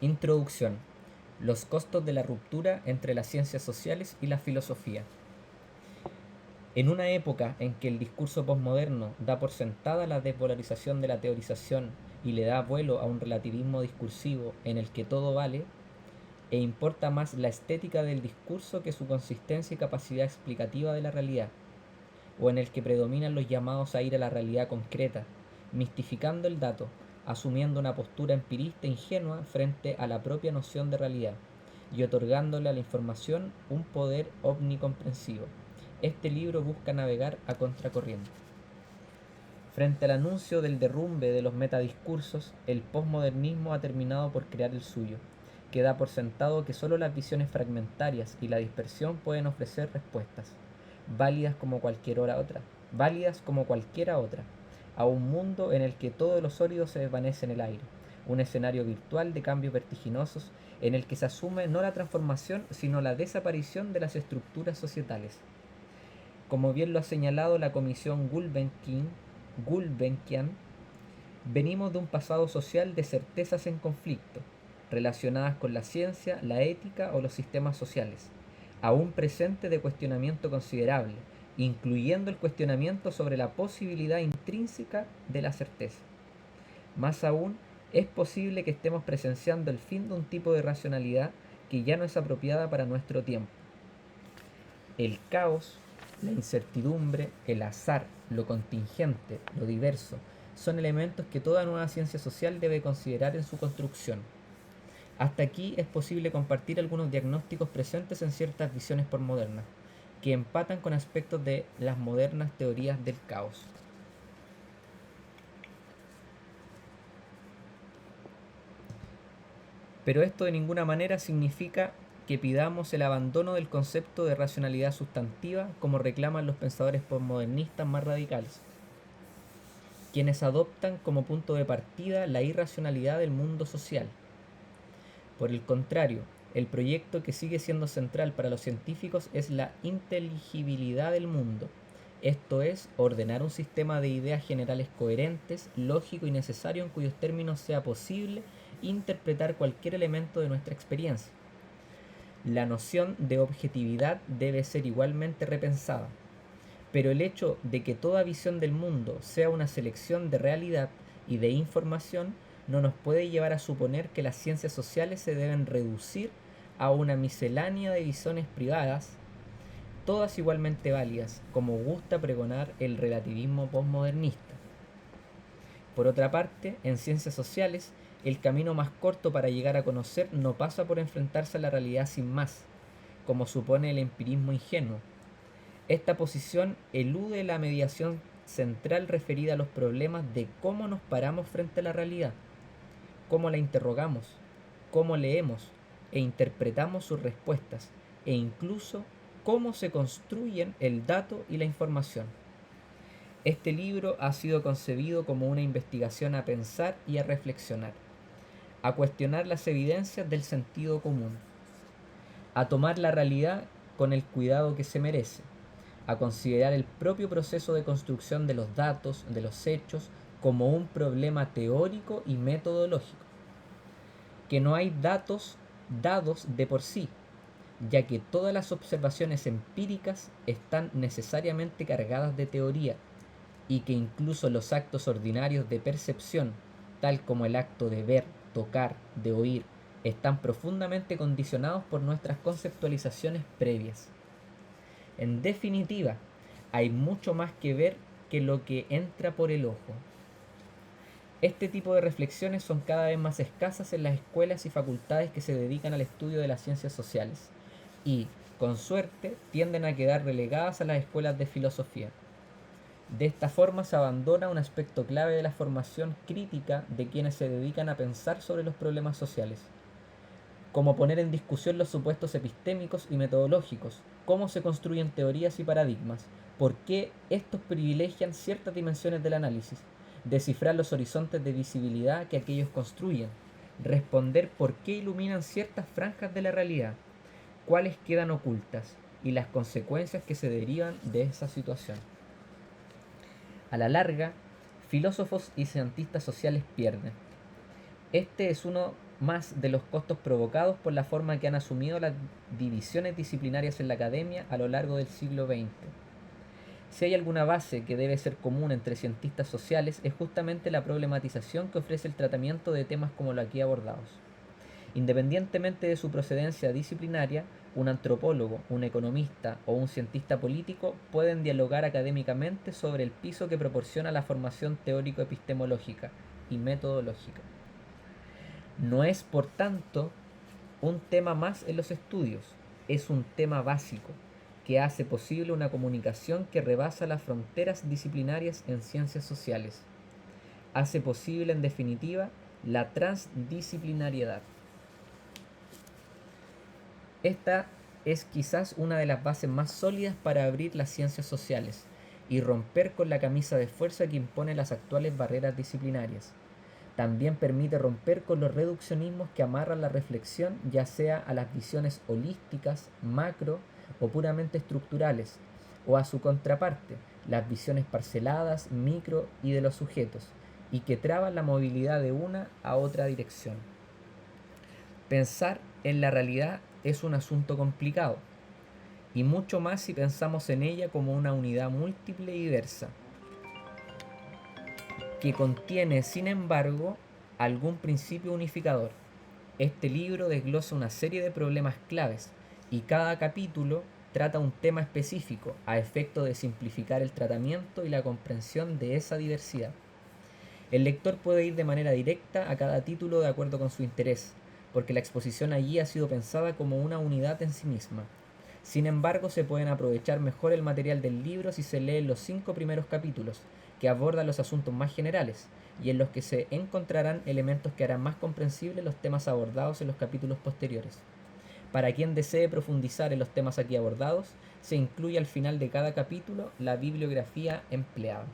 Introducción. Los costos de la ruptura entre las ciencias sociales y la filosofía. En una época en que el discurso posmoderno da por sentada la despolarización de la teorización y le da vuelo a un relativismo discursivo en el que todo vale, e importa más la estética del discurso que su consistencia y capacidad explicativa de la realidad, o en el que predominan los llamados a ir a la realidad concreta, mistificando el dato, asumiendo una postura empirista ingenua frente a la propia noción de realidad, y otorgándole a la información un poder omnicomprensivo. Este libro busca navegar a contracorriente. Frente al anuncio del derrumbe de los metadiscursos, el posmodernismo ha terminado por crear el suyo, que da por sentado que solo las visiones fragmentarias y la dispersión pueden ofrecer respuestas, válidas como cualquiera otra, a un mundo en el que todo lo sólido se desvanece en el aire, un escenario virtual de cambios vertiginosos en el que se asume no la transformación, sino la desaparición de las estructuras societales. Como bien lo ha señalado la Comisión Gulbenkian, venimos de un pasado social de certezas en conflicto, relacionadas con la ciencia, la ética o los sistemas sociales, a un presente de cuestionamiento considerable, incluyendo el cuestionamiento sobre la posibilidad intrínseca de la certeza. Más aún, es posible que estemos presenciando el fin de un tipo de racionalidad que ya no es apropiada para nuestro tiempo. El caos, la incertidumbre, el azar, lo contingente, lo diverso, son elementos que toda nueva ciencia social debe considerar en su construcción. Hasta aquí es posible compartir algunos diagnósticos presentes en ciertas visiones posmodernas, que empatan con aspectos de las modernas teorías del caos. Pero esto de ninguna manera significa que pidamos el abandono del concepto de racionalidad sustantiva como reclaman los pensadores posmodernistas más radicales, quienes adoptan como punto de partida la irracionalidad del mundo social. Por el contrario, el proyecto que sigue siendo central para los científicos es la inteligibilidad del mundo, esto es, ordenar un sistema de ideas generales coherentes, lógico y necesario en cuyos términos sea posible interpretar cualquier elemento de nuestra experiencia. La noción de objetividad debe ser igualmente repensada, pero el hecho de que toda visión del mundo sea una selección de realidad y de información no nos puede llevar a suponer que las ciencias sociales se deben reducir a una miscelánea de visiones privadas, todas igualmente válidas, como gusta pregonar el relativismo posmodernista. Por otra parte, en ciencias sociales, el camino más corto para llegar a conocer no pasa por enfrentarse a la realidad sin más, como supone el empirismo ingenuo. Esta posición elude la mediación central referida a los problemas de cómo nos paramos frente a la realidad, cómo la interrogamos, cómo leemos e interpretamos sus respuestas, e incluso cómo se construyen el dato y la información. Este libro ha sido concebido como una investigación a pensar y a reflexionar, a cuestionar las evidencias del sentido común, a tomar la realidad con el cuidado que se merece, a considerar el propio proceso de construcción de los datos, de los hechos, como un problema teórico y metodológico, que no hay datos dados de por sí, ya que todas las observaciones empíricas están necesariamente cargadas de teoría, y que incluso los actos ordinarios de percepción, tal como el acto de ver, tocar, de oír, están profundamente condicionados por nuestras conceptualizaciones previas. En definitiva, hay mucho más que ver que lo que entra por el ojo. Este tipo de reflexiones son cada vez más escasas en las escuelas y facultades que se dedican al estudio de las ciencias sociales y, con suerte, tienden a quedar relegadas a las escuelas de filosofía. De esta forma se abandona un aspecto clave de la formación crítica de quienes se dedican a pensar sobre los problemas sociales, como poner en discusión los supuestos epistémicos y metodológicos, cómo se construyen teorías y paradigmas, por qué estos privilegian ciertas dimensiones del análisis, descifrar los horizontes de visibilidad que aquellos construyen, responder por qué iluminan ciertas franjas de la realidad, cuáles quedan ocultas y las consecuencias que se derivan de esa situación. A la larga, filósofos y cientistas sociales pierden. Este es uno más de los costos provocados por la forma que han asumido las divisiones disciplinarias en la academia a lo largo del siglo XX. Si hay alguna base que debe ser común entre cientistas sociales es justamente la problematización que ofrece el tratamiento de temas como los aquí abordados. Independientemente de su procedencia disciplinaria, un antropólogo, un economista o un cientista político pueden dialogar académicamente sobre el piso que proporciona la formación teórico-epistemológica y metodológica. No es, por tanto, un tema más en los estudios, es un tema básico que hace posible una comunicación que rebasa las fronteras disciplinarias en ciencias sociales. Hace posible, en definitiva, la transdisciplinariedad. Esta es quizás una de las bases más sólidas para abrir las ciencias sociales y romper con la camisa de fuerza que imponen las actuales barreras disciplinarias. También permite romper con los reduccionismos que amarran la reflexión, ya sea a las visiones holísticas, macro o puramente estructurales, o a su contraparte, las visiones parceladas, micro y de los sujetos, y que traban la movilidad de una a otra dirección. Pensar en la realidad es un asunto complicado, y mucho más si pensamos en ella como una unidad múltiple y diversa, que contiene, sin embargo, algún principio unificador. Este libro desglosa una serie de problemas claves y cada capítulo trata un tema específico a efecto de simplificar el tratamiento y la comprensión de esa diversidad. El lector puede ir de manera directa a cada título de acuerdo con su interés, porque la exposición allí ha sido pensada como una unidad en sí misma. Sin embargo, se pueden aprovechar mejor el material del libro si se leen los 5 primeros capítulos, que abordan los asuntos más generales, y en los que se encontrarán elementos que harán más comprensibles los temas abordados en los capítulos posteriores. Para quien desee profundizar en los temas aquí abordados, se incluye al final de cada capítulo la bibliografía empleada.